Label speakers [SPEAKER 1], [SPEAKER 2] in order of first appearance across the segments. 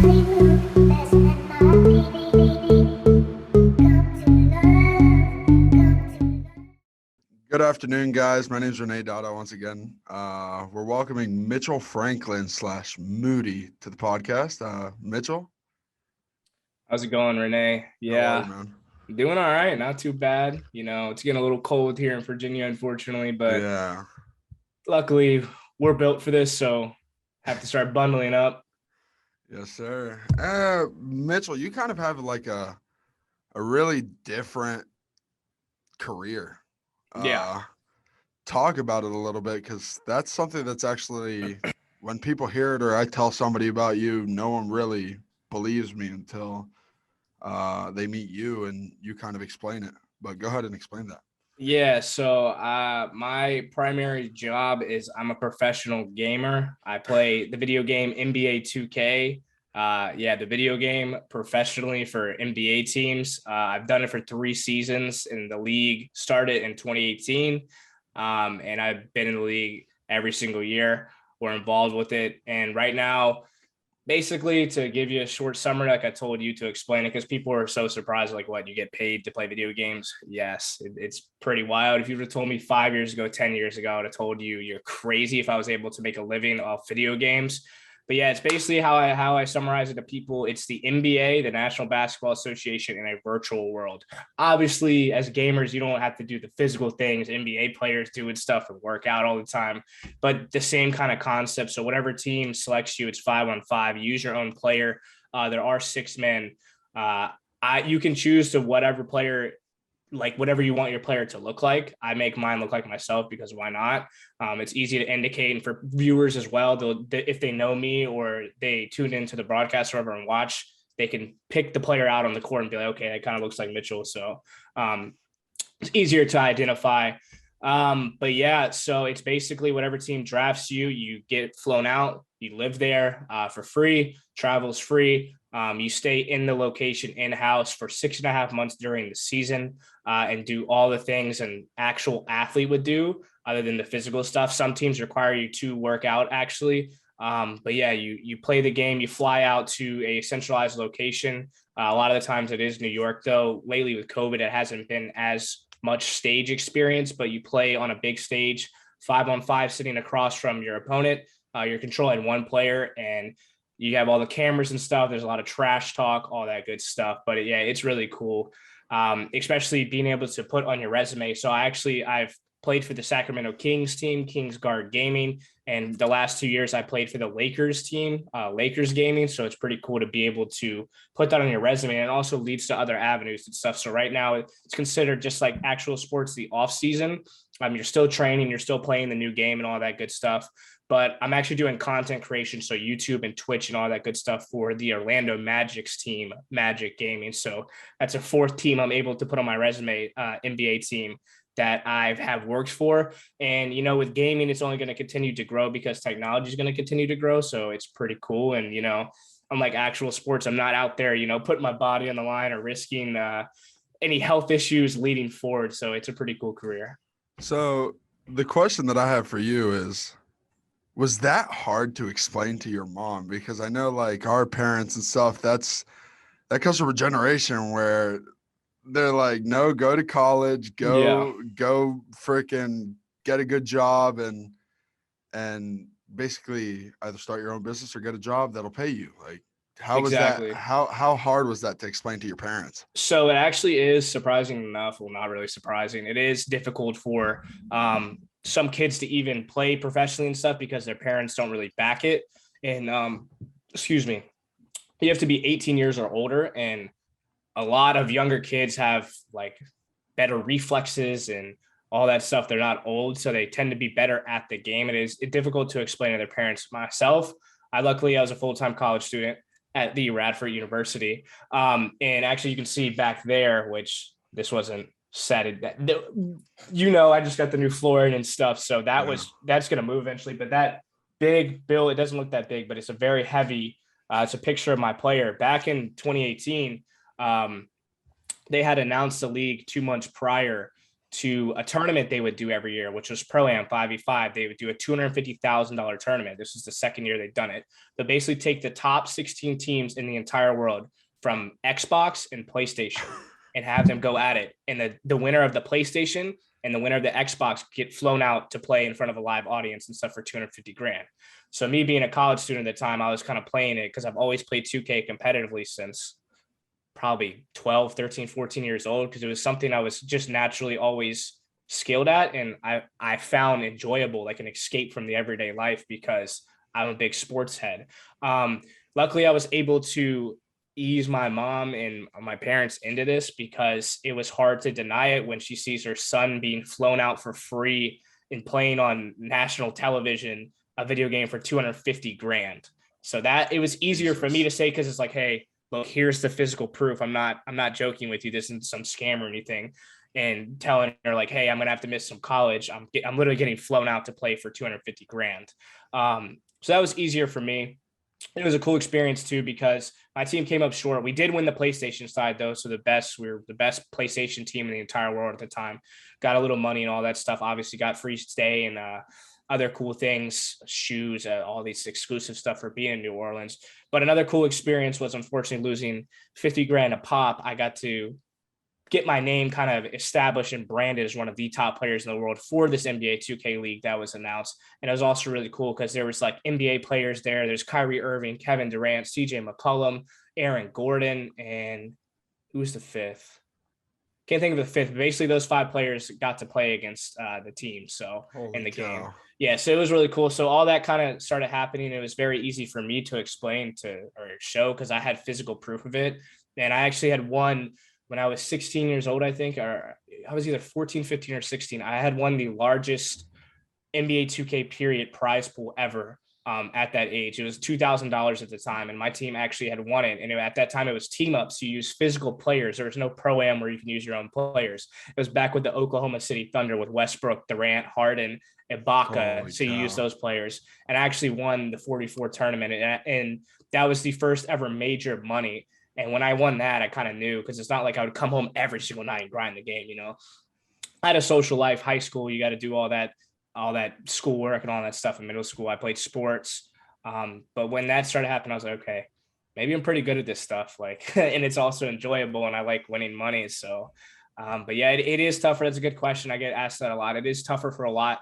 [SPEAKER 1] Good afternoon, guys. My name is Renee Dada once again. We're welcoming Mitchell Franklin / Mootyy to the podcast. Mitchell,
[SPEAKER 2] How's it going, Renee?
[SPEAKER 1] how are you,
[SPEAKER 2] Yeah,
[SPEAKER 1] man?
[SPEAKER 2] doing all right. Not too bad. It's getting a little cold here in Virginia, unfortunately, but
[SPEAKER 1] Yeah.
[SPEAKER 2] luckily we're built for this, so have to start bundling up.
[SPEAKER 1] Yes, sir. Mitchell, you kind of have like a really different career.
[SPEAKER 2] Yeah.
[SPEAKER 1] Uh, Talk about it a little bit because that's something that's actually, when people hear it or I tell somebody about you, no one really believes me until they meet you and you kind of explain it. But go ahead and explain that.
[SPEAKER 2] Yeah, so my primary job is I'm a professional gamer. I play the video game NBA 2K. The video game professionally for NBA teams. I've done it for 3 seasons in the league. Started in 2018, and I've been in the league every single year. We're involved with it, and right now basically to give you a short summary, like I told you to explain it, because people are so surprised, like, what, you get paid to play video games? Yes, it's pretty wild. If you would have told me 5 years ago, 10 years ago, I would have told you you're crazy if I was able to make a living off video games. But yeah, it's basically how I summarize it to people. It's the NBA, the National Basketball Association, in a virtual world. Obviously, as gamers, you don't have to do the physical things NBA players do and stuff and work out all the time, but the same kind of concept. So whatever team selects you, it's 5-on-5. You use your own player. There are 6 men. You can choose to whatever player, like whatever you want your player to look like. I make mine look like myself because why not? It's easy to indicate, and for viewers as well, if they know me or they tune into the broadcast or whatever and watch, they can pick the player out on the court and be like, okay, that kind of looks like Mitchell. So it's easier to identify. But yeah, so it's basically whatever team drafts you, you get flown out, you live there for free, travel's free. You stay in the location in-house for 6.5 months during the season, and do all the things an actual athlete would do other than the physical stuff. Some teams require you to work out actually. But yeah, you play the game, you fly out to a centralized location. A lot of the times it is New York, though. Lately with COVID, it hasn't been as much stage experience, but you play on a big stage, 5-on-5, sitting across from your opponent. You're controlling one player, and you have all the cameras and stuff. There's a lot of trash talk, all that good stuff. But yeah, it's really cool, especially being able to put on your resume. So I've played for the Sacramento Kings team, Kings Guard Gaming, and the last 2 years I played for the Lakers team, Lakers Gaming. So it's pretty cool to be able to put that on your resume, and it also leads to other avenues and stuff. So right now it's considered just like actual sports, the off season. You're still training, you're still playing the new game and all that good stuff. But I'm actually doing content creation, so YouTube and Twitch and all that good stuff for the Orlando Magic's team, Magic Gaming. So that's a fourth team I'm able to put on my resume, NBA team that I have worked for. And, with gaming, it's only going to continue to grow because technology is going to continue to grow. So it's pretty cool. And, unlike actual sports, I'm not out there, putting my body on the line or risking any health issues leading forward. So it's a pretty cool career.
[SPEAKER 1] So the question that I have for you is, was that hard to explain to your mom? Because I know like our parents and stuff, that comes from a generation where they're like, no, go to college,
[SPEAKER 2] Yeah.
[SPEAKER 1] go freaking get a good job and basically either start your own business or get a job that'll pay you. Like, how was that?
[SPEAKER 2] Exactly.
[SPEAKER 1] How hard was that to explain to your parents?
[SPEAKER 2] So it actually is, surprising enough. Well, not really surprising. It is difficult for some kids to even play professionally and stuff because their parents don't really back it. And excuse me, you have to be 18 years or older, and a lot of younger kids have like better reflexes and all that stuff. They're not old, so they tend to be better at the game. It's difficult to explain to their parents. Myself, I was a full-time college student at the Radford University. And actually you can see back there, which this wasn't set. I just got the new flooring and stuff. So
[SPEAKER 1] Yeah.
[SPEAKER 2] that's going to move eventually. But that big bill, it doesn't look that big, but it's a very heavy, it's a picture of my player back in 2018. They had announced the league 2 months prior, to a tournament they would do every year, which was Pro-Am 5v5. They would do a $250,000 tournament. This is the second year they've done it. They basically take the top 16 teams in the entire world from Xbox and PlayStation and have them go at it. And the winner of the PlayStation and the winner of the Xbox get flown out to play in front of a live audience and stuff for 250 grand. So me being a college student at the time, I was kind of playing it because I've always played 2K competitively since probably 12, 13, 14 years old, because it was something I was just naturally always skilled at. And I found enjoyable, like an escape from the everyday life, because I'm a big sports head. Luckily, I was able to ease my mom and my parents into this, because it was hard to deny it when she sees her son being flown out for free and playing on national television, a video game for 250 grand. So that it was easier for me to say, because it's like, hey, look, here's the physical proof. I'm not joking with you. This isn't some scam or anything. And telling her like, hey, I'm gonna have to miss some college. I'm literally getting flown out to play for 250 grand. So that was easier for me. It was a cool experience too, because my team came up short. We did win the PlayStation side though, so we were the best PlayStation team in the entire world at the time. Got a little money and all that stuff. Obviously, got free stay and other cool things, shoes, all these exclusive stuff for being in New Orleans. But another cool experience was unfortunately losing 50 grand a pop. I got to get my name kind of established and branded as one of the top players in the world for this NBA 2K league that was announced. And it was also really cool because there was like NBA players there. There's Kyrie Irving, Kevin Durant, CJ McCollum, Aaron Gordon, and who was the fifth? Can't think of the fifth. Basically, those five players got to play against the team. So in the game. Yeah, so it was really cool. So all that kind of started happening. It was very easy for me to explain or show, because I had physical proof of it. And I actually had won when I was 16 years old, I think, or I was either 14, 15, or 16. I had won the largest NBA 2K period prize pool ever at that age. It was $2,000 at the time, and my team actually had won it. And at that time, it was team ups. You use physical players. There was no Pro-Am where you can use your own players. It was back with the Oklahoma City Thunder with Westbrook, Durant, Harden, Ibaka. So you use those players. And I actually won the 44 tournament, and that was the first ever major money. And when I won that, I kind of knew, because it's not like I would come home every single night and grind the game. You know, I had a social life. High school, you got to do all that schoolwork and all that stuff. In middle school, I played sports. But when that started happening, I was like, okay, maybe I'm pretty good at this stuff. Like, and it's also enjoyable, and I like winning money. So, but yeah, it is tougher. That's a good question. I get asked that a lot. It is tougher for a lot.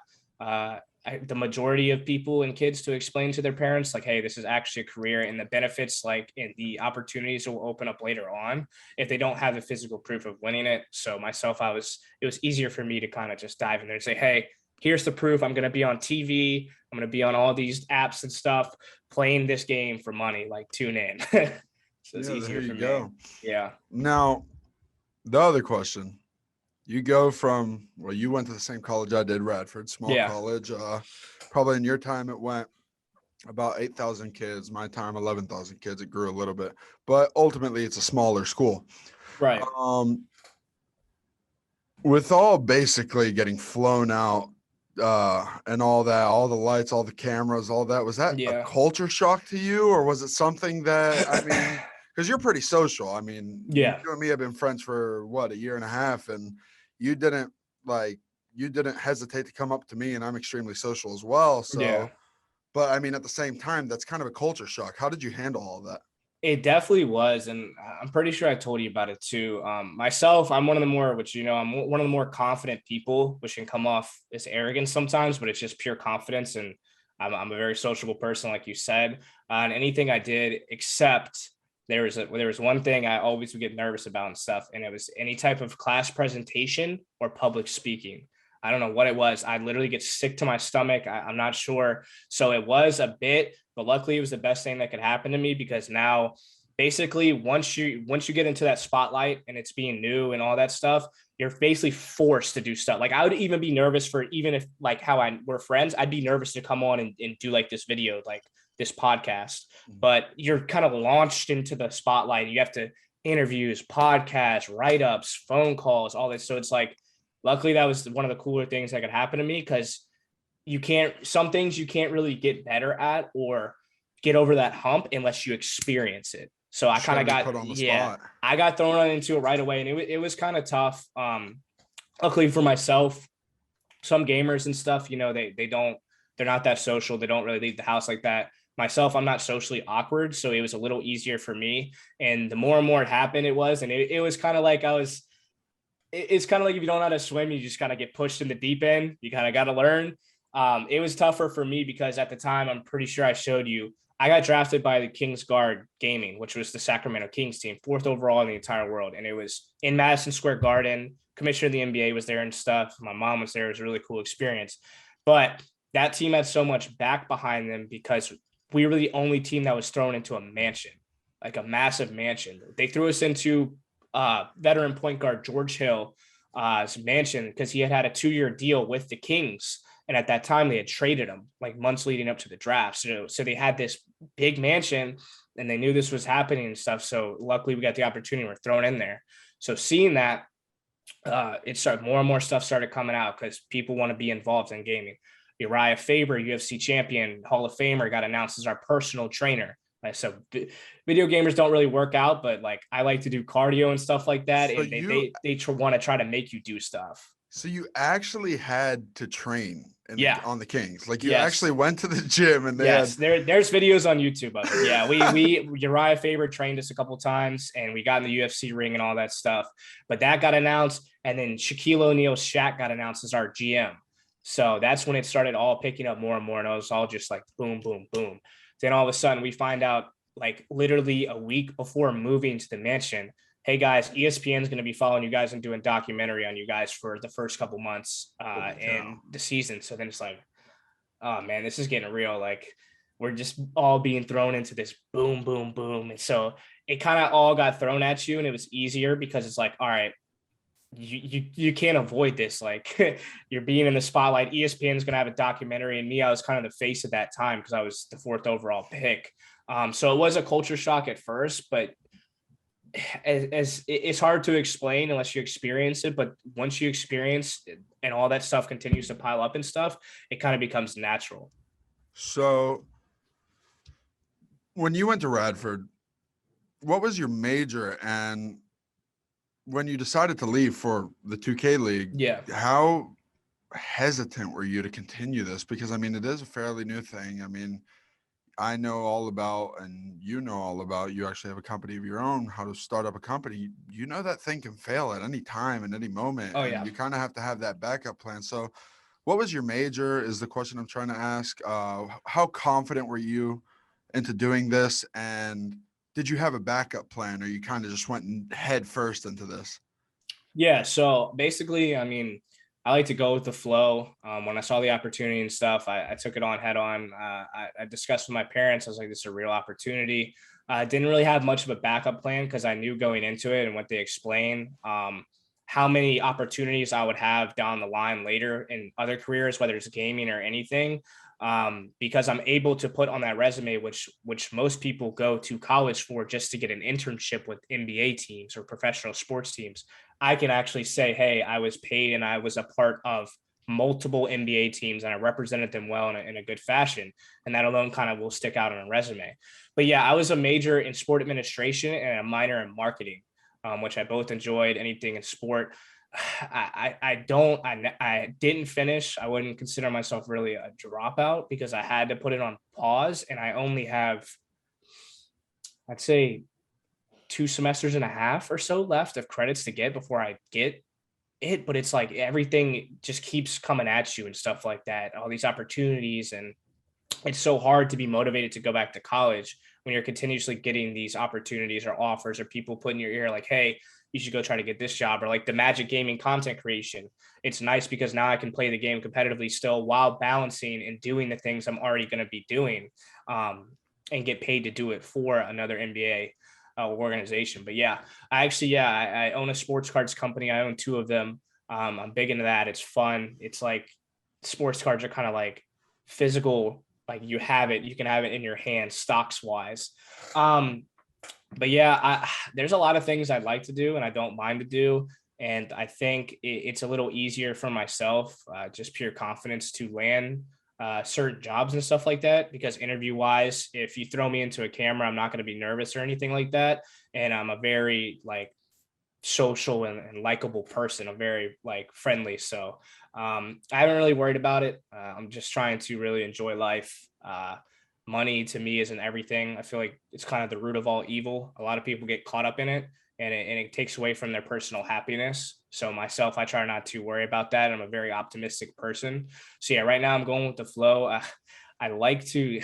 [SPEAKER 2] The majority of people and kids to explain to their parents, like, hey, this is actually a career, and the benefits, like, and the opportunities will open up later on if they don't have the physical proof of winning it. So myself, it was easier for me to kind of just dive in there and say, hey, here's the proof. I'm going to be on TV. I'm going to be on all these apps and stuff playing this game for money. Like, tune in. So it's easier for me. Yeah.
[SPEAKER 1] Now, the other question. You go from, well, you went to the same college I did, Radford, small college. Probably in your time it went about 8,000 kids. My time, 11,000 kids. It grew a little bit, but ultimately it's a smaller school.
[SPEAKER 2] Right.
[SPEAKER 1] With all basically getting flown out and all that, all the lights, all the cameras, all that, was that a culture shock to you, or was it something that, I mean, because you're pretty social. I mean, you and me have been friends for what, a year and a half, and you didn't hesitate to come up to me, and I'm extremely social as well. So, but I mean, at the same time, that's kind of a culture shock. How did you handle all that?
[SPEAKER 2] It definitely was, and I'm pretty sure I told you about it too. Myself, I'm one of the more, I'm one of the more confident people, which can come off as arrogance sometimes, but it's just pure confidence, and I'm a very sociable person, like you said. And anything I did, except there was one thing I always would get nervous about and stuff, and it was any type of class presentation or public speaking. I don't know what it was. I'd literally get sick to my stomach. I'm not sure. So it was a bit, but luckily it was the best thing that could happen to me, because now basically once you get into that spotlight and it's being new and all that stuff, you're basically forced to do stuff. Like, I would even be nervous for, even if like how we're friends, I'd be nervous to come on and do like this video, like this podcast, but you're kind of launched into the spotlight. You have to interviews, podcasts, write-ups, phone calls, all this. So it's like, luckily that was one of the cooler things that could happen to me, because some things you can't really get better at or get over that hump unless you experience it. So I kind of got, I got thrown into it right away, and it was kind of tough. luckily for myself, some gamers and stuff, they're not that social. They don't really leave the house like that. Myself, I'm not socially awkward, so it was a little easier for me. And the more and more it happened, it was kind of like it's kind of like if you don't know how to swim, you just kind of get pushed in the deep end. You kind of got to learn. It was tougher for me because at the time, I'm pretty sure I showed you, I got drafted by the Kings Guard Gaming, which was the Sacramento Kings team, fourth overall in the entire world. And it was in Madison Square Garden. Commissioner of the NBA was there and stuff. My mom was there. It was a really cool experience. But that team had so much back behind them because we were the only team that was thrown into a mansion, like a massive mansion. They threw us into veteran point guard George Hill mansion because he had a 2-year deal with the Kings. And at that time, they had traded him like months leading up to the draft. So they had this big mansion and they knew this was happening and stuff. So luckily, we got the opportunity. We're thrown in there. So seeing that, it started more and more stuff started coming out because people want to be involved in gaming. Uriah Faber, UFC champion, Hall of Famer, got announced as our personal trainer. So video gamers don't really work out, but like I like to do cardio and stuff like that,
[SPEAKER 1] So
[SPEAKER 2] and they want to try to make you do stuff.
[SPEAKER 1] so you actually had to train
[SPEAKER 2] Yeah.
[SPEAKER 1] on the Kings. Like you actually
[SPEAKER 2] Yes.
[SPEAKER 1] went to the gym and they had.
[SPEAKER 2] Yes. There's videos on YouTube of it. Yeah. We Uriah Faber trained us a couple times, and we got in the UFC ring and all that stuff. But that got announced, and then Shaquille O'Neal's Shaq got announced as our GM. So that's when it started all picking up more and more, and it was all just like boom, boom, boom. Then all of a sudden, we find out like literally a week before moving to the mansion, hey guys, ESPN is going to be following you guys and doing documentary on you guys for the first couple months in the season. So then it's like, oh man, this is getting real. Like we're just all being thrown into this boom, boom, boom. And so it kind of all got thrown at you, and it was easier because it's like, all right, you can't avoid this. Like you're being in the spotlight. ESPN is going to have a documentary, and me, I was kind of the face at that time because I was the fourth overall pick. So it was a culture shock at first, but as it's hard to explain unless you experience it. But once you experience it and all that stuff continues to pile up and stuff, it kind of becomes natural.
[SPEAKER 1] So when you went to Radford, what was your major? And when you decided to leave for the 2K League,
[SPEAKER 2] Yeah.
[SPEAKER 1] how hesitant were you to continue this? Because I mean, it is a fairly new thing. I mean, I know all about, and you know all about, you actually have a company of your own, how to start up a company. You know that thing can fail at any time, at any moment,
[SPEAKER 2] Oh
[SPEAKER 1] and
[SPEAKER 2] yeah.
[SPEAKER 1] you kind of have to have that backup plan. So, what was your major? Is the question I'm trying to ask. How confident were you into doing this, and did you have a backup plan, or you kind of just went head first into this?
[SPEAKER 2] Yeah. So basically, I mean, I like to go with the flow. When I saw the opportunity and stuff, I took it on head on. I discussed with my parents. I was like, this is a real opportunity. I didn't really have much of a backup plan because I knew going into it and what they explained, how many opportunities I would have down the line later in other careers, whether it's gaming or anything. Because I'm able to put on that resume, which most people go to college for just to get an internship with NBA teams or professional sports teams. I can actually say, hey, I was paid and I was a part of multiple NBA teams and I represented them well in a good fashion. And that alone kind of will stick out on a resume. But yeah, I was a major in sport administration and a minor in marketing, which I both enjoyed. Anything in sport. I didn't finish. I wouldn't consider myself really a dropout because I had to put it on pause, and I only have, I'd say, 2 semesters and a half or so left of credits to get before I get it. But it's like everything just keeps coming at you and stuff like that, all these opportunities. And it's so hard to be motivated to go back to college when you're continuously getting these opportunities or offers or people put in your ear like, hey, you should go try to get this job, or like the Magic Gaming content creation. It's nice because now I can play the game competitively still while balancing and doing the things I'm already going to be doing, and get paid to do it for another NBA organization. But yeah, I own a sports cards company. I own two of them. I'm big into that. It's fun. It's like sports cards are kind of like physical, like you can have it in your hand stocks wise. But yeah, there's a lot of things I'd like to do and I don't mind to do. And I think it's a little easier for myself, just pure confidence to land certain jobs and stuff like that. Because interview wise, if you throw me into a camera, I'm not going to be nervous or anything like that. And I'm a very like social and likable person. I'm very like friendly. So I haven't really worried about it. I'm just trying to really enjoy life. Money to me isn't everything. I feel like it's kind of the root of all evil. A lot of people get caught up in it, and it takes away from their personal happiness. So myself, I try not to worry about that. I'm a very optimistic person. So yeah, right now I'm going with the flow. I like to,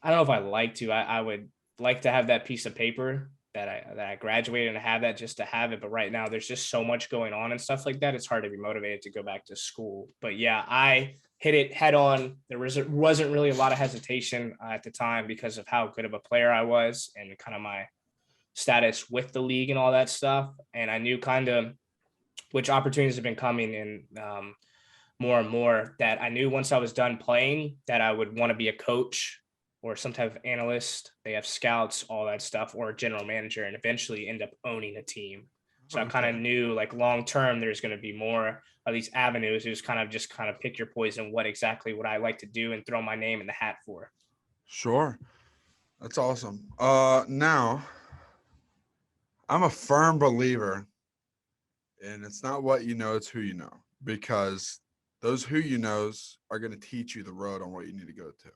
[SPEAKER 2] I don't know if I like to. I would like to have that piece of paper that I graduated and have that just to have it. But right now, there's just so much going on and stuff like that. It's hard to be motivated to go back to school. But yeah, I hit it head on. Wasn't really a lot of hesitation at the time because of how good of a player I was and kind of my status with the league and all that stuff. And I knew kind of which opportunities have been coming in more and more, that I knew once I was done playing that I would want to be a coach or some type of analyst. They have scouts, all that stuff, or a general manager, and eventually end up owning a team. So I kind of
[SPEAKER 1] Okay.
[SPEAKER 2] knew like long term, there's going to be more of these avenues. It was kind of pick your poison. What exactly would I like to do and throw my name in the hat for?
[SPEAKER 1] Sure. That's awesome. Now I'm a firm believer, and it's not what you know, it's who you know, because those who you knows are going to teach you the road on what you need to go to.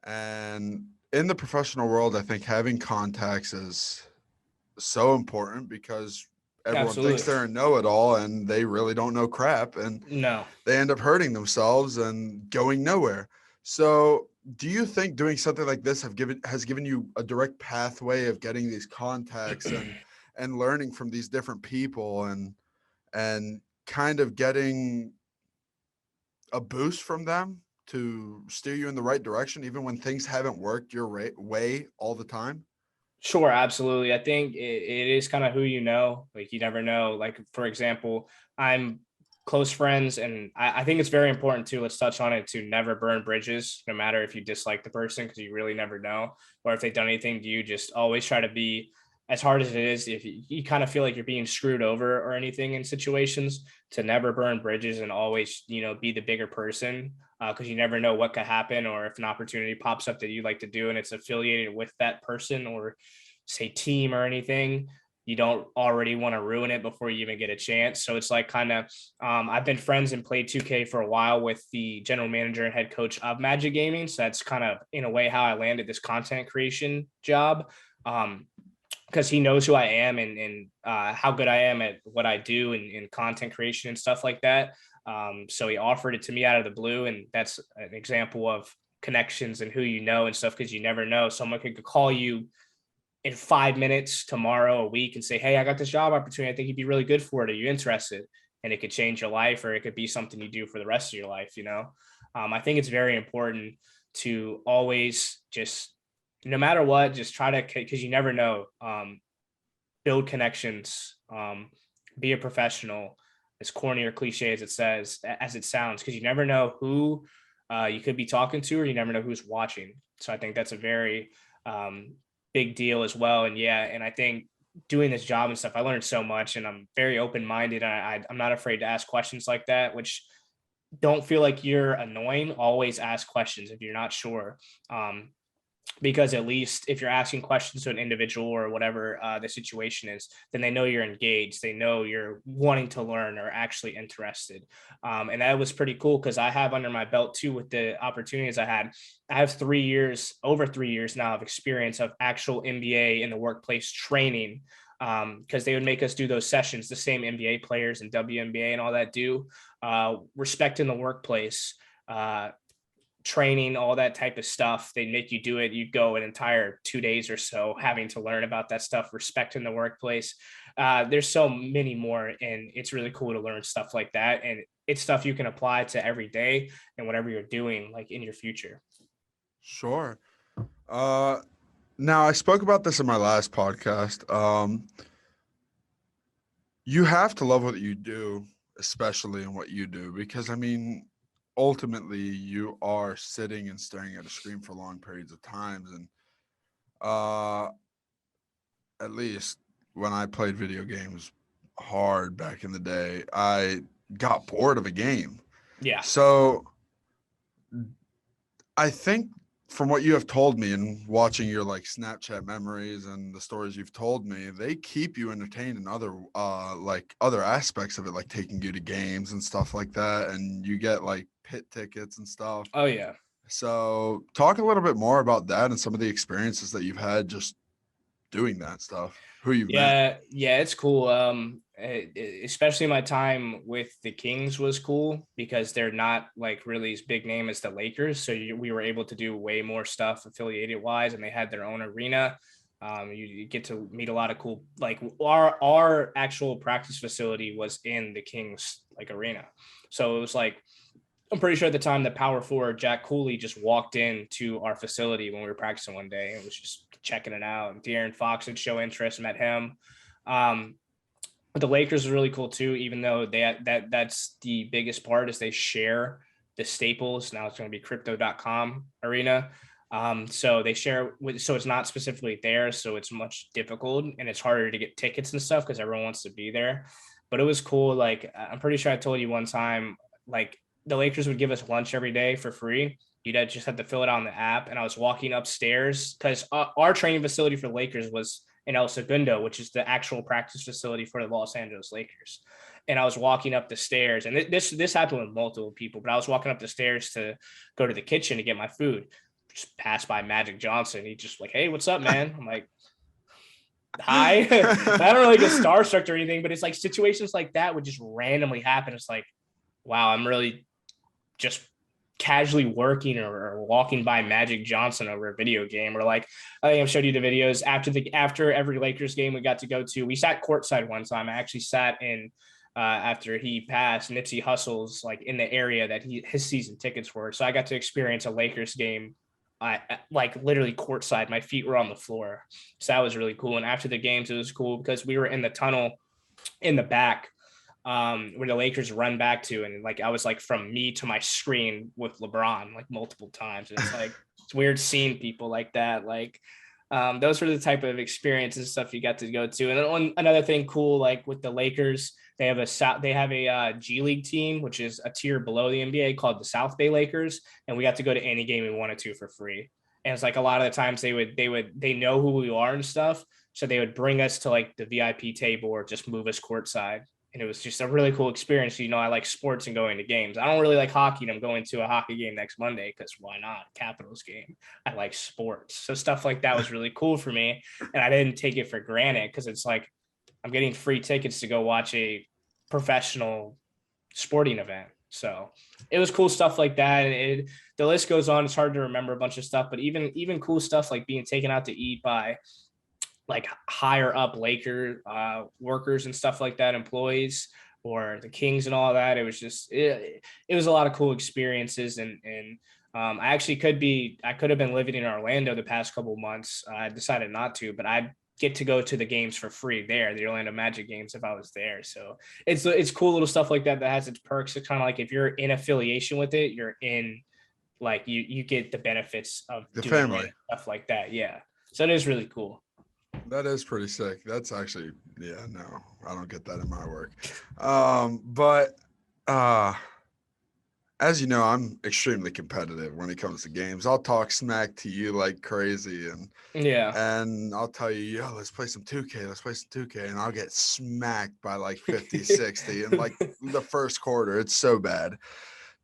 [SPEAKER 1] And in the professional world, I think having contacts is so important because everyone thinks
[SPEAKER 2] Absolutely.
[SPEAKER 1] they're a know-it-all and they really don't know crap, and
[SPEAKER 2] No.
[SPEAKER 1] they end up hurting themselves and going nowhere. So do you think doing something like this has given you a direct pathway of getting these contacts and learning from these different people and kind of getting a boost from them to steer you in the right direction even when things haven't worked your way all the time?
[SPEAKER 2] Sure, absolutely. I think it is kind of who you know. Like you never know. Like for example, I'm close friends, and I think it's very important too. Let's touch on it to never burn bridges, no matter if you dislike the person, because you really never know, or if they've done anything to you. Just always try to be as hard as it is. If you kind of feel like you're being screwed over or anything in situations, to never burn bridges and always be the bigger person, because you never know what could happen, or if an opportunity pops up that you like to do and it's affiliated with that person or say team or anything, you don't already want to ruin it before you even get a chance. So it's like kind of I've been friends and played 2K for a while with the general manager and head coach of Magic Gaming. So that's kind of in a way how I landed this content creation job. Because he knows who I am and how good I am at what I do in content creation and stuff like that. So he offered it to me out of the blue, and that's an example of connections and who you know and stuff, because you never know. Someone could call you in 5 minutes tomorrow, a week, and say, "Hey, I got this job opportunity. I think you'd be really good for it. Are you interested?" And it could change your life, or it could be something you do for the rest of your life. I think it's very important to always just, no matter what, just try to, because you never know. Build connections. Be a professional. As corny or cliche as it sounds, because you never know who you could be talking to, or you never know who's watching. So I think that's a very um, big deal as well. And yeah, and I think doing this job and stuff, I learned so much, and I'm very open minded. I'm not afraid to ask questions like that, which don't feel like you're annoying. Always ask questions if you're not sure. Um, because at least if you're asking questions to an individual or whatever the situation is, then they know you're engaged, they know you're wanting to learn or actually interested. And that was pretty cool, because I have under my belt too, with the opportunities I have 3 years, over 3 years now of experience of actual MBA in the workplace training, because they would make us do those sessions, the same NBA players and WNBA and all that do, respect in the workplace, training, all that type of stuff. They make you do it. You go an entire 2 days or so having to learn about that stuff, respect in the workplace. There's so many more, and it's really cool to learn stuff like that. And it's stuff you can apply to every day and whatever you're doing, like in your future.
[SPEAKER 1] Sure. Uh, Now I spoke about this in my last podcast. You have to love what you do, especially in what you do, because I mean, ultimately you are sitting and staring at a screen for long periods of times, and uh, at least when I played video games hard back in the day, I got bored of a game.
[SPEAKER 2] Yeah.
[SPEAKER 1] So I think from what you have told me and watching your like Snapchat memories and the stories you've told me, they keep you entertained in other like other aspects of it, like taking you to games and stuff like that, and you get like pit tickets and stuff.
[SPEAKER 2] Oh yeah.
[SPEAKER 1] So talk a little bit more about that and some of the experiences that you've had just doing that stuff. Who you've met.
[SPEAKER 2] Yeah, it's cool. Especially my time with the Kings was cool because they're not like really as big name as the Lakers. So we were able to do way more stuff affiliated wise, and they had their own arena. You get to meet a lot of cool, like our actual practice facility was in the Kings like arena. So it was like, I'm pretty sure at the time the power forward Jack Cooley just walked into our facility when we were practicing one day and was just checking it out. And De'Aaron Fox had show interest, met him. Um, but the Lakers are really cool too, even though that's the biggest part is they share the Staples. Now it's going to be crypto.com arena. So they share with, so it's not specifically there. So it's much difficult and it's harder to get tickets and stuff because everyone wants to be there. But it was cool. Like, I'm pretty sure I told you one time, like, the Lakers would give us lunch every day for free. You'd just have to fill it out on the app. And I was walking upstairs because our training facility for the Lakers was in El Segundo, which is the actual practice facility for the Los Angeles Lakers. And I was walking up the stairs, and this happened with multiple people, but I was walking up the stairs to go to the kitchen to get my food. Just passed by Magic Johnson. He just like, "Hey, what's up, man?" I'm like, "Hi." I don't really get starstruck or anything, but it's like situations like that would just randomly happen. It's like, wow, I'm really just casually working or walking by Magic Johnson over a video game. Or like, I think I've showed you the videos after every Lakers game we got to go to. We sat courtside one time. I actually sat in after he passed Nipsey Hussle's like in the area that his season tickets were. So I got to experience a Lakers game. I like literally courtside. My feet were on the floor. So that was really cool. And after the games, it was cool because we were in the tunnel in the back where the Lakers run back to, and like I was like from me to my screen with LeBron like multiple times. And it's like it's weird seeing people like that. Like those were the type of experiences and stuff you got to go to. And then another thing cool, like with the Lakers, they have a G League team, which is a tier below the NBA called the South Bay Lakers, and we got to go to any game we wanted to for free. And it's like a lot of the times they know who we are and stuff, so they would bring us to like the VIP table or just move us courtside. And it was just a really cool experience. You know, I like sports and going to games. I don't really like hockey, and I'm going to a hockey game next Monday because why not? Capitals game. I like sports. So stuff like that was really cool for me. And I didn't take it for granted because it's like I'm getting free tickets to go watch a professional sporting event. So it was cool stuff like that. And the list goes on. It's hard to remember a bunch of stuff, but even cool stuff like being taken out to eat by like higher up Laker workers and stuff like that, employees or the Kings and all that. It was just, it was a lot of cool experiences. And I could have been living in Orlando the past couple of months. I decided not to, but I get to go to the games for free there, the Orlando Magic games if I was there. So it's cool little stuff like that has its perks. It's kind of like if you're in affiliation with it, you're in like you get the benefits of
[SPEAKER 1] The
[SPEAKER 2] doing
[SPEAKER 1] family.
[SPEAKER 2] stuff like that. Yeah. So it is really cool.
[SPEAKER 1] That is pretty sick. That's actually, yeah, no, I don't get that in my work. But as you know, I'm extremely competitive when it comes to games. I'll talk smack to you like crazy,
[SPEAKER 2] Yeah.
[SPEAKER 1] and I'll tell you, yo, let's play some 2K, let's play some 2K, and I'll get smacked by like 50, 60 in like the first quarter. It's so bad.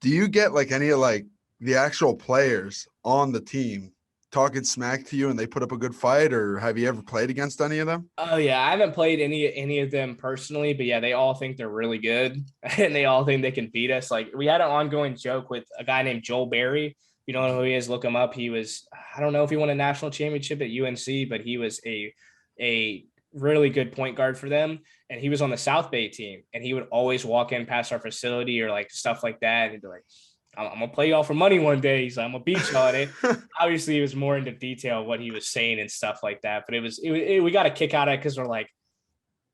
[SPEAKER 1] Do you get like any of like the actual players on the team talking smack to you and they put up a good fight, or have you ever played against any of them?
[SPEAKER 2] Oh yeah, I haven't played any of them personally, but yeah, they all think they're really good and they all think they can beat us. Like we had an ongoing joke with a guy named Joel Berry. If you don't know who he is, look him up. He was, I don't know if he won a national championship at UNC, but he was a really good point guard for them. And he was on the South Bay team, and he would always walk in past our facility or like stuff like that. And he'd be like, I'm gonna play y'all for money one day. He's like, I'm gonna beat y'all at it. Obviously, it was more into detail what he was saying and stuff like that. But we got a kick out of it because we're like,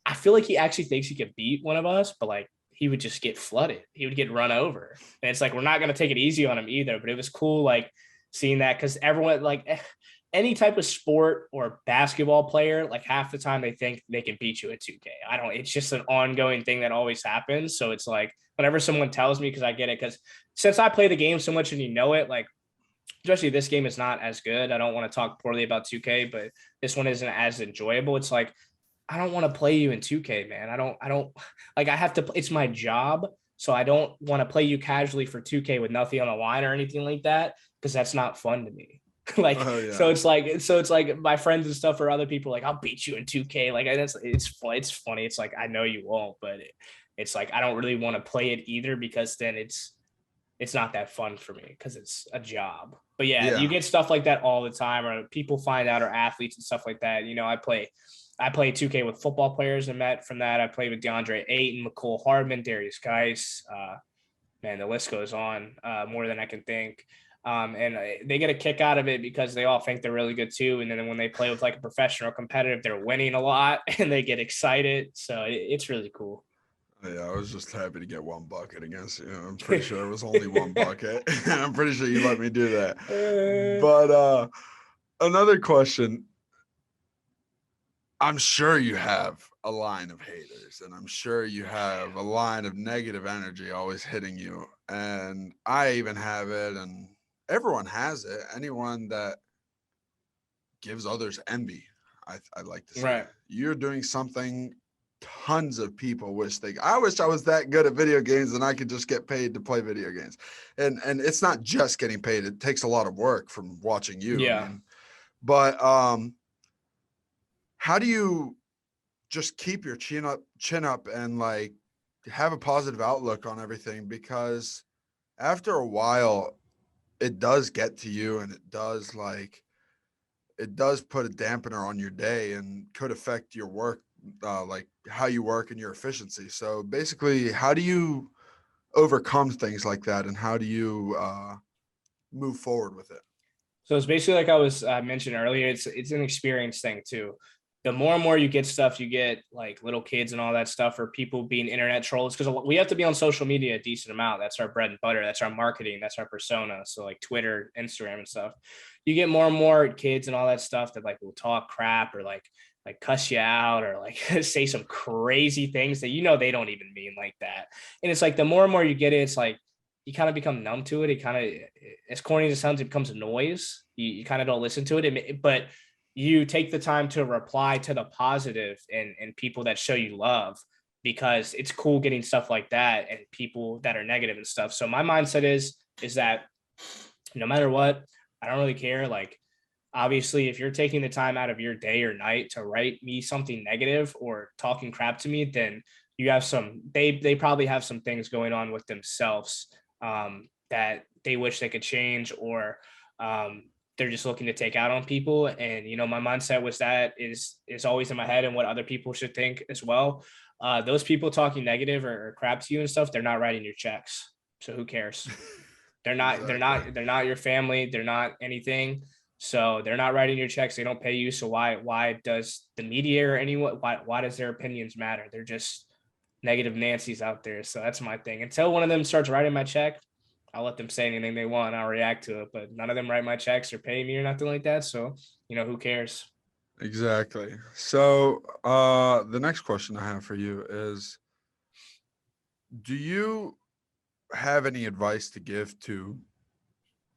[SPEAKER 2] I feel like he actually thinks he could beat one of us, but like he would just get flooded. He would get run over, and it's like we're not gonna take it easy on him either. But it was cool like seeing that because everyone like any type of sport or basketball player, like half the time they think they can beat you at 2K. I don't, it's just an ongoing thing that always happens. So it's like whenever someone tells me, because I get it, because since I play the game so much and you know it, like especially this game is not as good. I don't want to talk poorly about 2K, but this one isn't as enjoyable. It's like I don't want to play you in 2K, man. I don't like I have to it's my job, so I don't want to play you casually for 2K with nothing on the line or anything like that because that's not fun to me. Like
[SPEAKER 1] Oh
[SPEAKER 2] so
[SPEAKER 1] yeah.
[SPEAKER 2] it's like my friends and stuff or other people like I'll beat you in 2K. Like it's funny. It's like I know you won't, but it's like I don't really want to play it either because then it's not that fun for me because it's a job. But yeah, you
[SPEAKER 1] Yeah.
[SPEAKER 2] get stuff like that all the time, or people find out, or athletes and stuff like that. I play 2K with football players and met from that. I played with DeAndre Ayton, McCole Hardman, Darius Geis. Man, the list goes on more than I can think. And they get a kick out of it because they all think they're really good too. And then when they play with like a professional competitive, they're winning a lot and they get excited. So it's really cool.
[SPEAKER 1] Yeah, I was just happy to get one bucket against you. I'm pretty sure it was only one bucket. I'm pretty sure you let me do that. But another question. I'm sure you have a line of haters, and I'm sure you have a line of negative energy always hitting you. And I even have it, and everyone has it. Anyone that gives others envy, I like to say.
[SPEAKER 2] Right.
[SPEAKER 1] You're doing something tons of people wish they I wish I was that good at video games and I could just get paid to play video games. And it's not just getting paid. It takes a lot of work from watching you. I
[SPEAKER 2] Yeah.
[SPEAKER 1] mean, but how do you just keep your chin up and like have a positive outlook on everything? Because after a while it does get to you, and it does put a dampener on your day and could affect your work, like how you work and your efficiency. So basically, how do you overcome things like that, and how do you move forward with it?
[SPEAKER 2] So it's basically like I was mentioned earlier. It's an experience thing too. The more and more you get stuff, you get like little kids and all that stuff, or people being internet trolls because we have to be on social media a decent amount. That's our bread and butter. That's our marketing. That's our persona. So like Twitter, Instagram, and stuff. You get more and more kids and all that stuff that like will talk crap or like cuss you out or like say some crazy things that they don't even mean like that. And it's like the more and more you get it, it's like you kind of become numb to it. It kind of, as corny as it sounds, it becomes a noise. You kind of don't listen to it, but you take the time to reply to the positive and people that show you love because it's cool getting stuff like that and people that are negative and stuff. So my mindset is that no matter what, I don't really care. Like obviously, if you're taking the time out of your day or night to write me something negative or talking crap to me, then you have they probably have some things going on with themselves that they wish they could change, or they're just looking to take out on people. And my mindset was that is always in my head and what other people should think as well. Those people talking negative or crap to you and stuff, they're not writing your checks. So who cares? They're not, they're
[SPEAKER 1] Exactly.
[SPEAKER 2] not, they're not your family. They're not anything. So they're not writing your checks. They don't pay you. So why does the media or anyone, why does their opinions matter? They're just negative Nancy's out there. So that's my thing. Until one of them starts writing my check, I'll let them say anything they want. I'll react to it, but none of them write my checks or pay me or nothing like that. So, who cares?
[SPEAKER 1] Exactly. So the next question I have for you is, do you have any advice to give to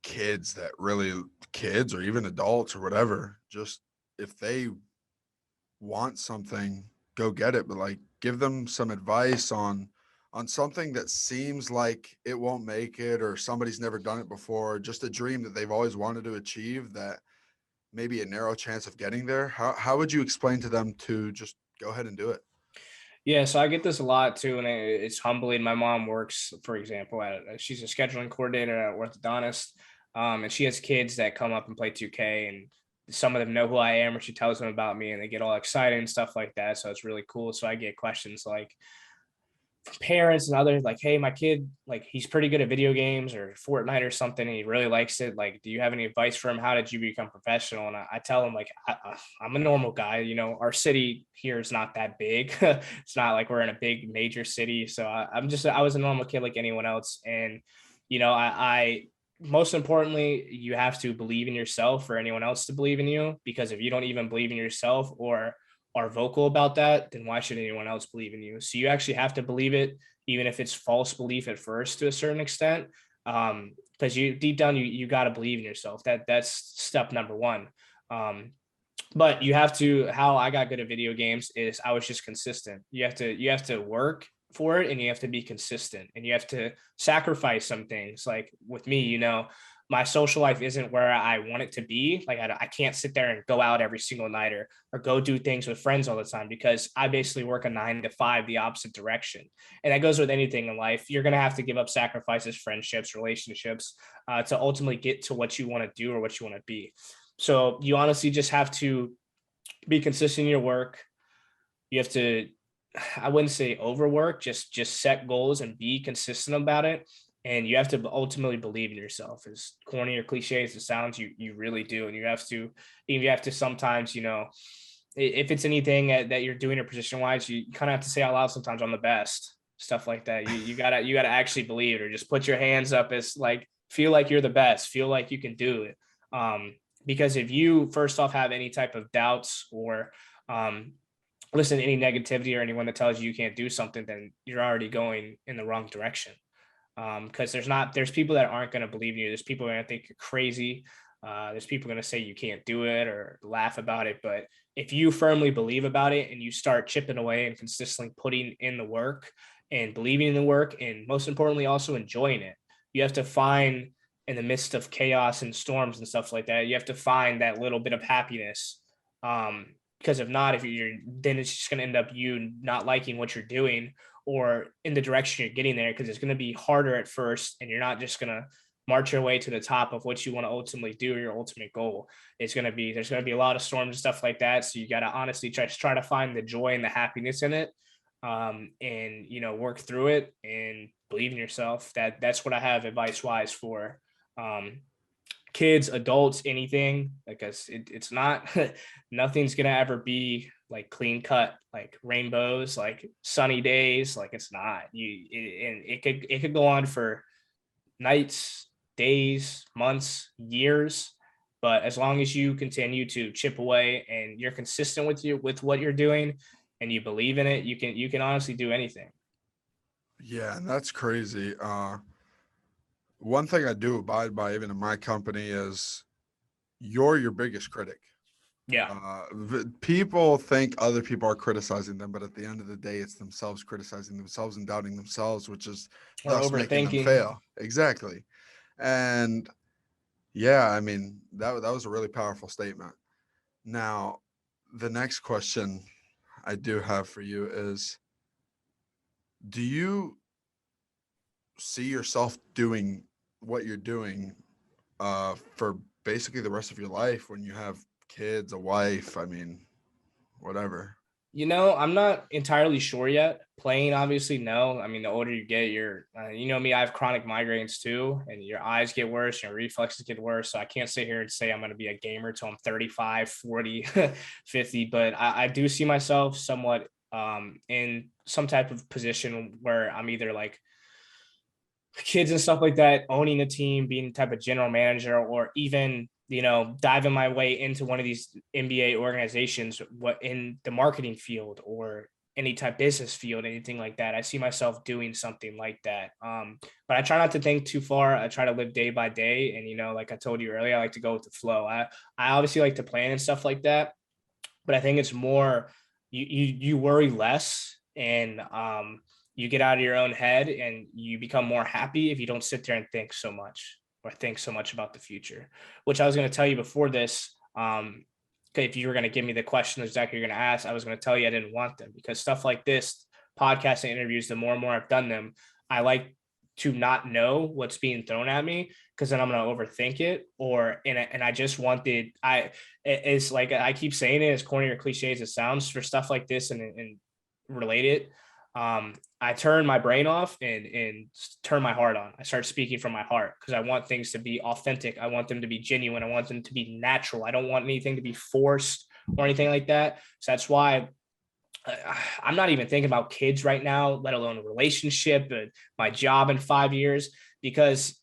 [SPEAKER 1] kids that really kids or even adults or whatever, just if they want something, go get it, but like give them some advice on something that seems like it won't make it, or somebody's never done it before, just a dream that they've always wanted to achieve that maybe a narrow chance of getting there. How would you explain to them to just go ahead and do it?
[SPEAKER 2] Yeah, so I get this a lot too, and it's humbling. My mom works, for example, she's a scheduling coordinator at orthodontist, and she has kids that come up and play 2K, and some of them know who I am, or she tells them about me, and they get all excited and stuff like that. So it's really cool. So I get questions like, parents and others like, hey, my kid, like he's pretty good at video games or Fortnite or something, and he really likes it. Like, do you have any advice for him? How did you become professional? And I tell him like, I'm a normal guy. Our city here is not that big. It's not like we're in a big major city. So I was a normal kid like anyone else. And I most importantly, you have to believe in yourself for anyone else to believe in you, because if you don't even believe in yourself or are vocal about that, then why should anyone else believe in you? So you actually have to believe it, even if it's false belief at first to a certain extent. Because you deep down, you got to believe in yourself. That's step number one. Um, but you have to, how I got good at video games is I was just consistent. You have to work for it, and you have to be consistent, and you have to sacrifice some things. Like with me, my social life isn't where I want it to be. Like I can't sit there and go out every single night, or go do things with friends all the time, because I basically work a 9 to 5, the opposite direction. And that goes with anything in life. You're going to have to give up sacrifices, friendships, relationships, to ultimately get to what you want to do or what you want to be. So you honestly just have to be consistent in your work. You have to, I wouldn't say overwork, just set goals and be consistent about it. And you have to ultimately believe in yourself. As corny or cliche as it sounds, you really do. And you have to sometimes, if it's anything that you're doing or position wise, you kind of have to say out loud sometimes, I'm the best, stuff like that. You gotta actually believe it, or just put your hands up as like, feel like you're the best, feel like you can do it. Because if you first off have any type of doubts, or um, listen to any negativity or anyone that tells you can't do something, then you're already going in the wrong direction. Because there's people that aren't going to believe in you. There's people going to think you're crazy. There's people going to say you can't do it or laugh about it. But if you firmly believe about it, and you start chipping away and consistently putting in the work and believing in the work, and most importantly also enjoying it, you have to find, in the midst of chaos and storms and stuff like that, you have to find that little bit of happiness. Because if not, if you're then it's just going to end up you not liking what you're doing, or in the direction you're getting there, because it's going to be harder at first, and you're not just going to march your way to the top of what you want to ultimately do, or your ultimate goal. There's going to be a lot of storms and stuff like that, so you got to honestly try to find the joy and the happiness in it, and work through it and believe in yourself. That's what I have advice wise for um kids, adults, anything, because it's not nothing's gonna ever be like clean cut, like rainbows, like sunny days. Like it's not. And it could go on for nights, days, months, years. But as long as you continue to chip away, and you're consistent with what you're doing, and you believe in it, you can honestly do anything.
[SPEAKER 1] Yeah, and that's crazy. One thing I do abide by, even in my company, is you're your biggest critic.
[SPEAKER 2] Yeah.
[SPEAKER 1] People think other people are criticizing them, but at the end of the day, it's themselves criticizing themselves and doubting themselves, which is
[SPEAKER 2] Or
[SPEAKER 1] thus making them
[SPEAKER 2] overthinking.
[SPEAKER 1] fail. Exactly. And yeah, I mean, that was a really powerful statement. Now, the next question I do have for you is, do you see yourself doing what you're doing for basically the rest of your life when you have kids, a wife? I mean, whatever.
[SPEAKER 2] I'm not entirely sure yet. Playing, obviously, no. I mean, the older you get, me, I have chronic migraines too, and your eyes get worse, your reflexes get worse. So I can't sit here and say I'm going to be a gamer till I'm 35, 40, 50. But I do see myself somewhat in some type of position where I'm either like kids and stuff like that, owning a team, being the type of general manager, or even diving my way into one of these NBA organizations, what in the marketing field, or any type business field, anything like that. I see myself doing something like that. But I try not to think too far. I try to live day by day, and like I told you earlier, I like to go with the flow. I obviously like to plan and stuff like that, but I think it's more you worry less, and you get out of your own head, and you become more happy if you don't sit there and think so much, or think so much about the future. Which I was going to tell you before this. Okay, if you were going to give me the question exactly you're going to ask, I was going to tell you I didn't want them, because stuff like this, podcast and interviews, the more and more I've done them, I like to not know what's being thrown at me, because then I'm going to overthink it, and I just wanted it's like I keep saying it, as corny or cliche as it sounds, for stuff like this and relate it. I turn my brain off and turn my heart on. I start speaking from my heart, because I want things to be authentic. I want them to be genuine. I want them to be natural. I don't want anything to be forced or anything like that. So that's why I'm not even thinking about kids right now, let alone a relationship and my job in 5 years, because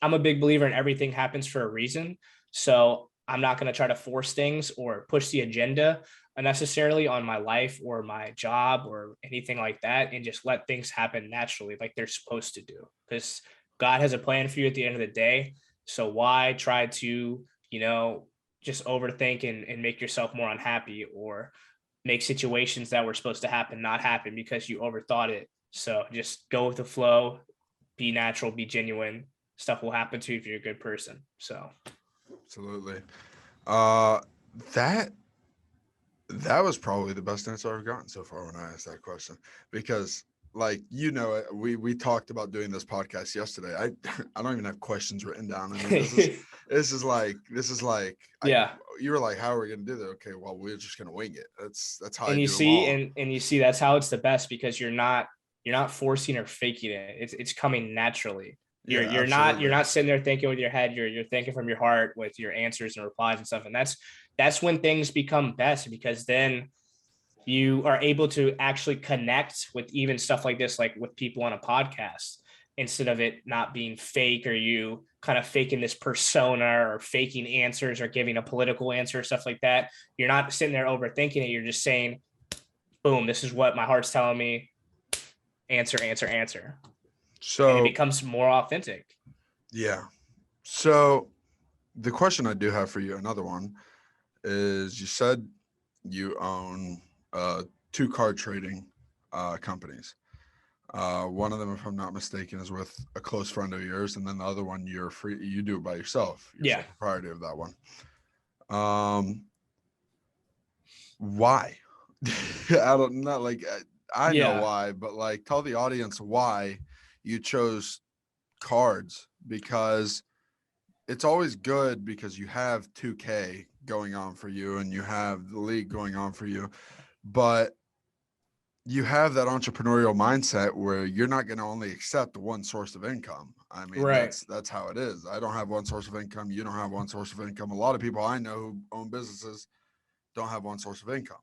[SPEAKER 2] I'm a big believer in everything happens for a reason. So I'm not going to try to force things or push the agenda unnecessarily on my life or my job or anything like that, and just let things happen naturally like they're supposed to do. Because God has a plan for you at the end of the day. So why try to, just overthink and make yourself more unhappy, or make situations that were supposed to happen not happen because you overthought it. So just go with the flow, be natural, be genuine. Stuff will happen to you if you're a good person. So
[SPEAKER 1] Absolutely. Uh, that that was probably the best answer I've gotten so far when I asked that question, because like we talked about doing this podcast yesterday. I I don't even have questions written down. I mean, this is like I
[SPEAKER 2] yeah.
[SPEAKER 1] you were like, how are we gonna do that? Okay, well, we're just gonna wing it. That's how I
[SPEAKER 2] And you
[SPEAKER 1] do them
[SPEAKER 2] see,
[SPEAKER 1] all.
[SPEAKER 2] and you see that's how it's the best, because you're not forcing or faking it. It's coming naturally. You're
[SPEAKER 1] Yeah,
[SPEAKER 2] you're not you're
[SPEAKER 1] absolutely.
[SPEAKER 2] not sitting there thinking with your head. You're thinking from your heart with your answers and replies and stuff. And that's when things become best, because then you are able to actually connect with even stuff like this, like with people on a podcast, instead of it not being fake, or you kind of faking this persona or faking answers or giving a political answer, stuff like that. You're not sitting there overthinking it. You're just saying, boom, this is what my heart's telling me. Answer, answer, answer. And it
[SPEAKER 1] So
[SPEAKER 2] becomes more authentic.
[SPEAKER 1] yeah. So the question I do have for you, another one, is you said you own two card trading companies. One of them, if I'm not mistaken, is with a close friend of yours, and then the other one you're free. You do it by yourself. You're
[SPEAKER 2] Yeah.
[SPEAKER 1] sole proprietor of that one. Why? I don't know. Like I know
[SPEAKER 2] Yeah.
[SPEAKER 1] why, but like tell the audience why you chose cards, because it's always good because you have 2K going on for you and you have the league going on for you, but you have that entrepreneurial mindset where you're not going to only accept one source of income. I mean,
[SPEAKER 2] Right.
[SPEAKER 1] that's how it is. I don't have one source of income. You don't have one source of income. A lot of people I know who own businesses don't have one source of income.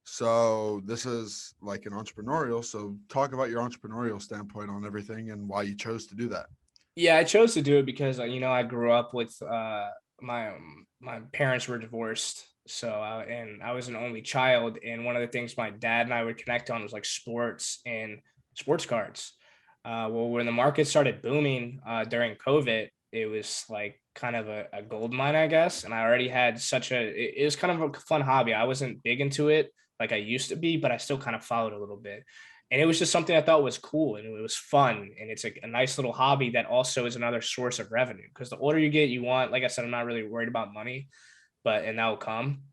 [SPEAKER 1] So this is like an entrepreneurial. So talk about your entrepreneurial standpoint on everything and why you chose to do that.
[SPEAKER 2] Yeah, I chose to do it because I grew up with my parents were divorced, so and I was an only child, and one of the things my dad and I would connect on was like sports and sports cards. Well, when the market started booming during COVID, it was like kind of a gold mine, I guess. And I already had it was kind of a fun hobby. I wasn't big into it like I used to be, but I still kind of followed a little bit, and it was just something I thought was cool, and it was fun, and it's a nice little hobby that also is another source of revenue, because the older you get, you want, like I said, I'm not really worried about money, and that will come,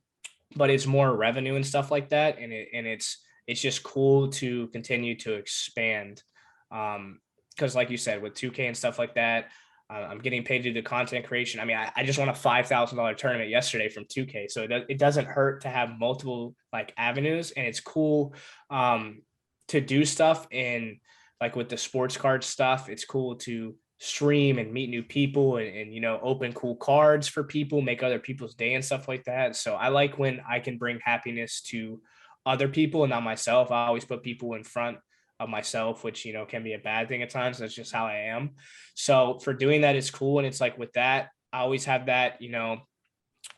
[SPEAKER 2] but it's more revenue and stuff like that, and it's just cool to continue to expand, because like you said, with 2K and stuff like that, I'm getting paid to do content creation. I mean, I just won a $5,000 tournament yesterday from 2K, so it doesn't hurt to have multiple like avenues, and it's cool to do stuff. And like with the sports card stuff, it's cool to stream and meet new people, and open cool cards for people, make other people's day and stuff like that. So I like when I can bring happiness to other people and not myself. I always put people in front of myself, which can be a bad thing at times. That's just how I am. So for doing that is cool. And it's like with that, I always have that,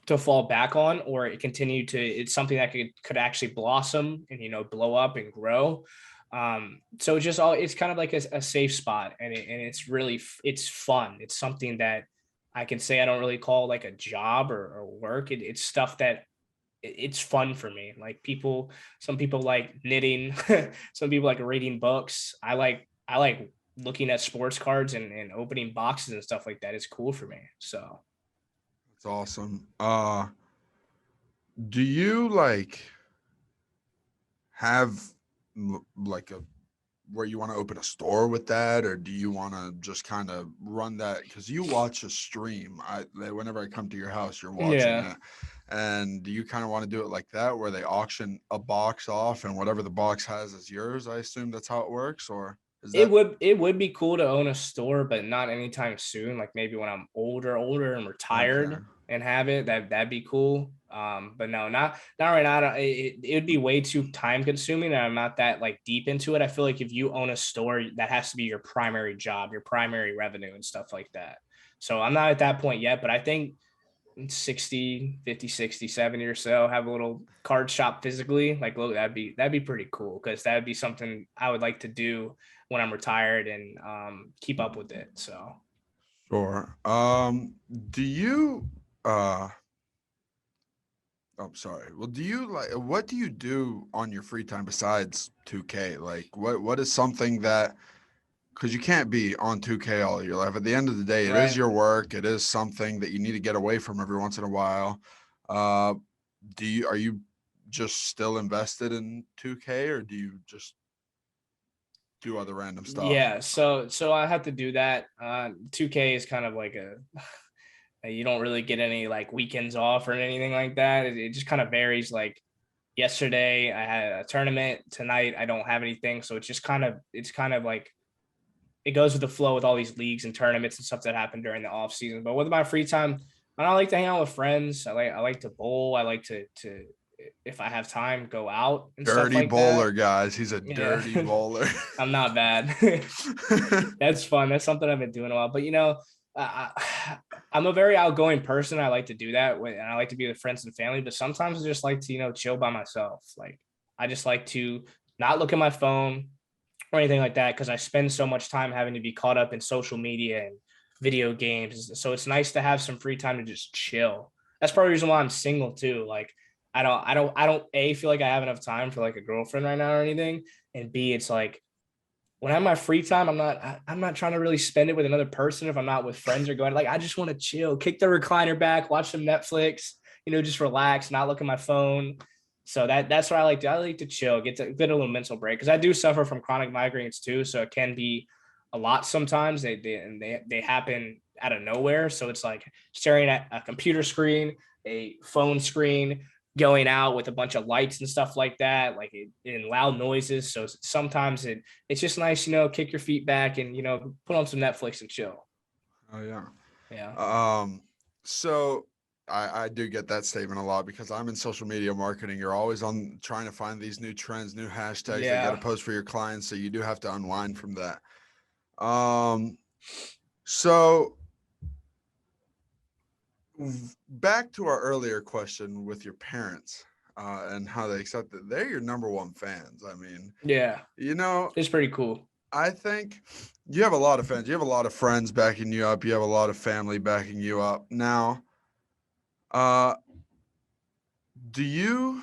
[SPEAKER 2] to fall back on, or it continue to, it's something that could actually blossom and blow up and grow. So it's kind of like a safe spot, and it's really, it's fun. It's something that I can say I don't really call like a job or work. It's stuff that it's fun for me. Like some people like knitting, some people like reading books. I like looking at sports cards and opening boxes and stuff like that. It's cool for me. So
[SPEAKER 1] It's awesome. Do you like have like a where you want to open a store with that, or do you want to just kind of run that because you watch a stream? Whenever I come to your house, you're watching
[SPEAKER 2] yeah.
[SPEAKER 1] it, and do you kind of want to do it like that, where they auction a box off and whatever the box has is yours? I assume that's how it works, or is
[SPEAKER 2] It
[SPEAKER 1] that
[SPEAKER 2] would it would be cool to own a store, but not anytime soon. Like maybe when I'm older and
[SPEAKER 1] okay?
[SPEAKER 2] retired and have it, that'd be cool. But no, not right now. It would be way too time consuming, and I'm not that like deep into it. I feel like if you own a store, that has to be your primary job, your primary revenue and stuff like that. So I'm not at that point yet, but I think 60, 50, 60, 70 or so, have a little card shop physically. Like, look, that'd be pretty cool, because that would be something I would like to do when I'm retired, and keep up with it. So
[SPEAKER 1] Sure. Do you I'm sorry. Well, do you like what do you do on your free time besides 2K? Like what is something that because you can't be on 2K all your life. At the end of the day, it is
[SPEAKER 2] right.
[SPEAKER 1] your work. It is something that you need to get away from every once in a while. Uh, are you just still invested in 2K or do you just do other random stuff?
[SPEAKER 2] Yeah, so I have to do that. 2K is kind of like a you don't really get any like weekends off or anything like that. It just kind of varies. Like yesterday, I had a tournament. Tonight, I don't have anything, so it's kind of like it goes with the flow with all these leagues and tournaments and stuff that happen during the off season. But with my free time, I like to hang out with friends. I like to bowl. I like to if I have time, go out and stuff
[SPEAKER 1] Dirty
[SPEAKER 2] like that.
[SPEAKER 1] bowler, guys. He's a
[SPEAKER 2] Yeah,
[SPEAKER 1] dirty bowler.
[SPEAKER 2] I'm not bad. That's fun. That's something I've been doing a lot. But I'm a very outgoing person. I like to do that, and I like to be with friends and family. But sometimes I just like to chill by myself. Like I just like to not look at my phone or anything like that, because I spend so much time having to be caught up in social media and video games. So it's nice to have some free time to just chill. That's part of the reason why I'm single too. Like I don't A, feel like I have enough time for like a girlfriend right now or anything. And B, it's like when I have my free time, I'm not trying to really spend it with another person if I'm not with friends or going. Like I just want to chill, kick the recliner back, watch some Netflix, just relax, not look at my phone. So that's what I like to. I like to chill, get a little mental break, because I do suffer from chronic migraines too. So it can be a lot sometimes. They happen out of nowhere. So it's like staring at a computer screen, a phone screen, going out with a bunch of lights and stuff like that, like in loud noises. So sometimes it's just nice, kick your feet back and put on some Netflix and chill.
[SPEAKER 1] Oh yeah.
[SPEAKER 2] Yeah.
[SPEAKER 1] Um, so I do get that statement a lot because I'm in social media marketing. You're always on trying to find these new trends, new hashtags that get a
[SPEAKER 2] Yeah.
[SPEAKER 1] post for your clients. So you do have to unwind from that. Um, so back to our earlier question with your parents and how they accept it. They're your number one fans. I mean,
[SPEAKER 2] Yeah.
[SPEAKER 1] you know,
[SPEAKER 2] It's pretty cool.
[SPEAKER 1] I think you have a lot of fans. You have a lot of friends backing you up. You have a lot of family backing you up. Now, uh, do you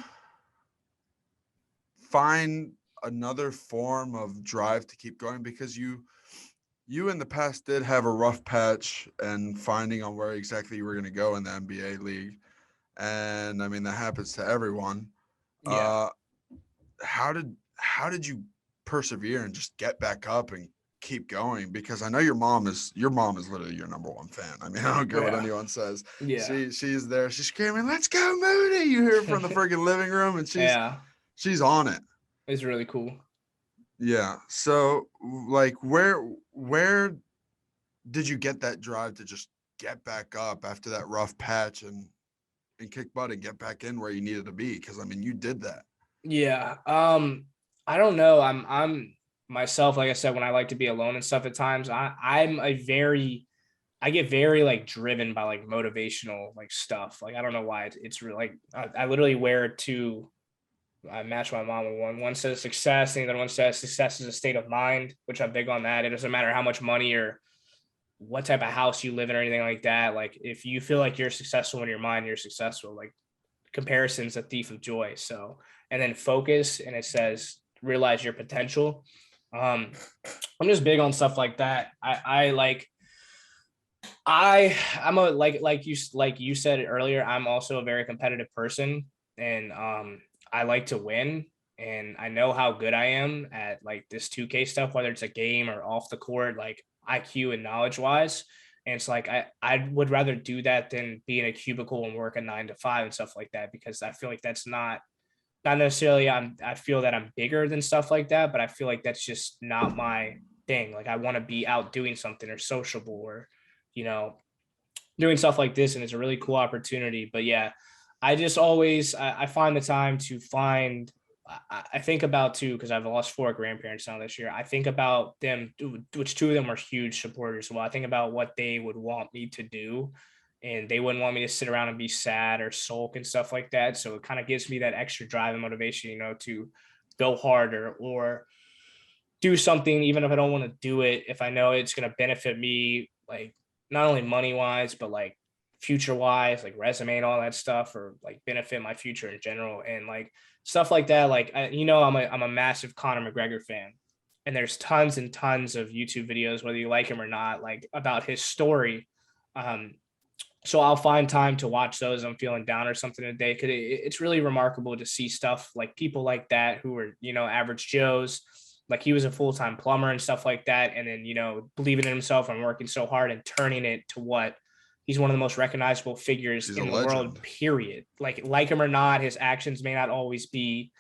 [SPEAKER 1] find another form of drive to keep going because you in the past did have a rough patch and finding on where exactly you were going to go in the NBA league, and I mean that happens to everyone.
[SPEAKER 2] Yeah.
[SPEAKER 1] uh how did you persevere and just get back up and keep going? Because I know your mom is literally your number one fan. I mean, I don't care what
[SPEAKER 2] Yeah.
[SPEAKER 1] anyone says.
[SPEAKER 2] Yeah.
[SPEAKER 1] She's there, she's screaming, let's go Moody. You hear it from the freaking living room, and
[SPEAKER 2] Yeah.
[SPEAKER 1] she's on it.
[SPEAKER 2] It's really cool.
[SPEAKER 1] Yeah. So like where did you get that drive to just get back up after that rough patch and kick butt and get back in where you needed to be? Because I mean you did that.
[SPEAKER 2] Yeah. I don't know. I'm myself, like I said, when I like to be alone and stuff at times, I get very like driven by like motivational like stuff. Like I don't know why it's really like I literally wear two. I match my mom with one. One says success, and the other one says success is a state of mind, which I'm big on that. It doesn't matter how much money or what type of house you live in or anything like that. Like if you feel like you're successful in your mind, you're successful. Like comparison's a thief of joy. So and then focus, and it says realize your potential. Um, I'm just big on stuff like that. I like I'm a like you said earlier, I'm also a very competitive person, and I like to win, and I know how good I am at like this 2K stuff, whether it's a game or off the court, like IQ and knowledge wise. And it's like I would rather do that than be in a cubicle and work a 9 to 5 and stuff like that, because I feel like that's not necessarily I feel that I'm bigger than stuff like that, but I feel like that's just not my thing. Like I want to be out doing something or sociable or you know doing stuff like this, and it's a really cool opportunity. But yeah, I just always I find the time to find. I think about too, because I've lost 4 grandparents now this year. I think about them, which 2 of them are huge supporters. Well, I think about what they would want me to do and they wouldn't want me to sit around and be sad or sulk and stuff like that. So it kind of gives me that extra drive and motivation, to go harder or do something, even if I don't want to do it, if I know it's going to benefit me, like not only money wise, but like future wise, like resume and all that stuff, or like benefit my future in general. And like stuff like that. Like, I'm a massive Conor McGregor fan, and there's tons and tons of YouTube videos, whether you like him or not, like about his story. Um, so I'll find time to watch those. I'm feeling down or something today, because it's really remarkable to see stuff like people like that who are, average Joes. Like he was a full-time plumber and stuff like that, and then believing in himself and working so hard and turning it to what he's one of the most recognizable figures
[SPEAKER 1] He's a
[SPEAKER 2] in the
[SPEAKER 1] legend.
[SPEAKER 2] world. Period. Like him or not, his actions may not always be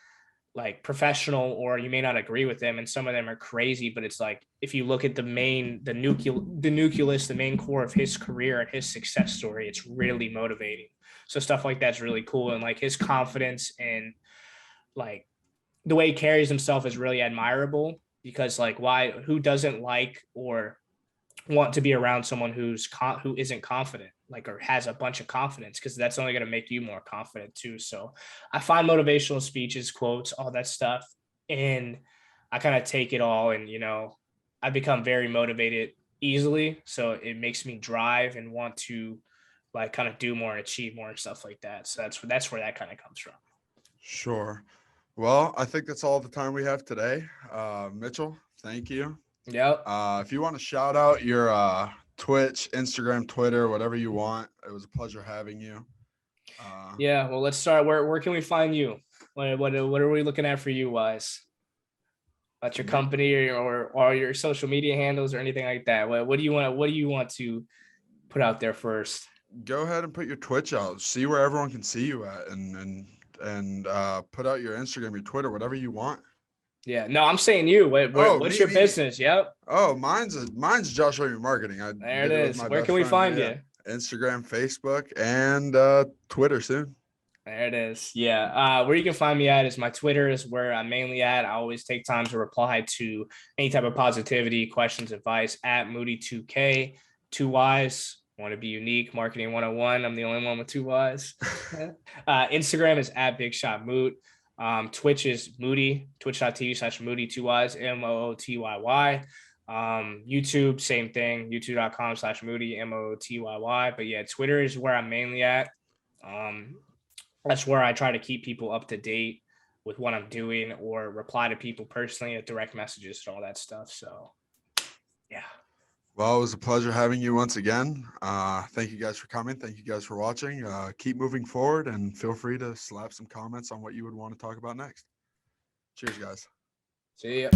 [SPEAKER 2] like professional, or you may not agree with them, and some of them are crazy, but it's like if you look at the nucleus, the main core of his career and his success story, it's really motivating. So stuff like that's really cool, and like his confidence and like the way he carries himself is really admirable, because like who doesn't like or want to be around someone who isn't confident, like, or has a bunch of confidence, because that's only going to make you more confident too. So I find motivational speeches, quotes, all that stuff, and I kind of take it all, and I become very motivated easily, so it makes me drive and want to like kind of do more and achieve more and stuff like that. So that's where that kind of comes from.
[SPEAKER 1] Sure. Well, I think that's all the time we have today. Mitchell, thank you.
[SPEAKER 2] Yep.
[SPEAKER 1] If you want to shout out your Twitch, Instagram, Twitter, whatever you want, it was a pleasure having you.
[SPEAKER 2] Yeah. Well, let's start. Where can we find you? What are we looking at for you, Wise? About your company or your social media handles or anything like that? What do you want to put out there first?
[SPEAKER 1] Go ahead and put your Twitch out. See where everyone can see you at, and put out your Instagram, your Twitter, whatever you want.
[SPEAKER 2] Yeah. No, I'm saying you. What's your business? Yep.
[SPEAKER 1] Oh, mine's Joshua Marketing.
[SPEAKER 2] There it is. Where can we find you?
[SPEAKER 1] Instagram, Facebook, and Twitter soon.
[SPEAKER 2] There it is. Yeah. Where you can find me at is my Twitter is where I'm mainly at. I always take time to reply to any type of positivity, questions, advice at Mootyy2K, 2Ys. Want to be unique, marketing 101. I'm the only one with 2 Ys. Instagram is at Big Shot Moot. Twitch is Mootyy, twitch.tv/Mootyy, 2 Ys, Mootyyy. YouTube, same thing, youtube.com/Mootyy, Mootyyy. But yeah, Twitter is where I'm mainly at. That's where I try to keep people up to date with what I'm doing, or reply to people personally at direct messages and all that stuff. So, yeah.
[SPEAKER 1] Well, it was a pleasure having you once again. Thank you guys for coming. Thank you guys for watching. Keep moving forward, and feel free to slap some comments on what you would want to talk about next. Cheers, guys.
[SPEAKER 2] See ya.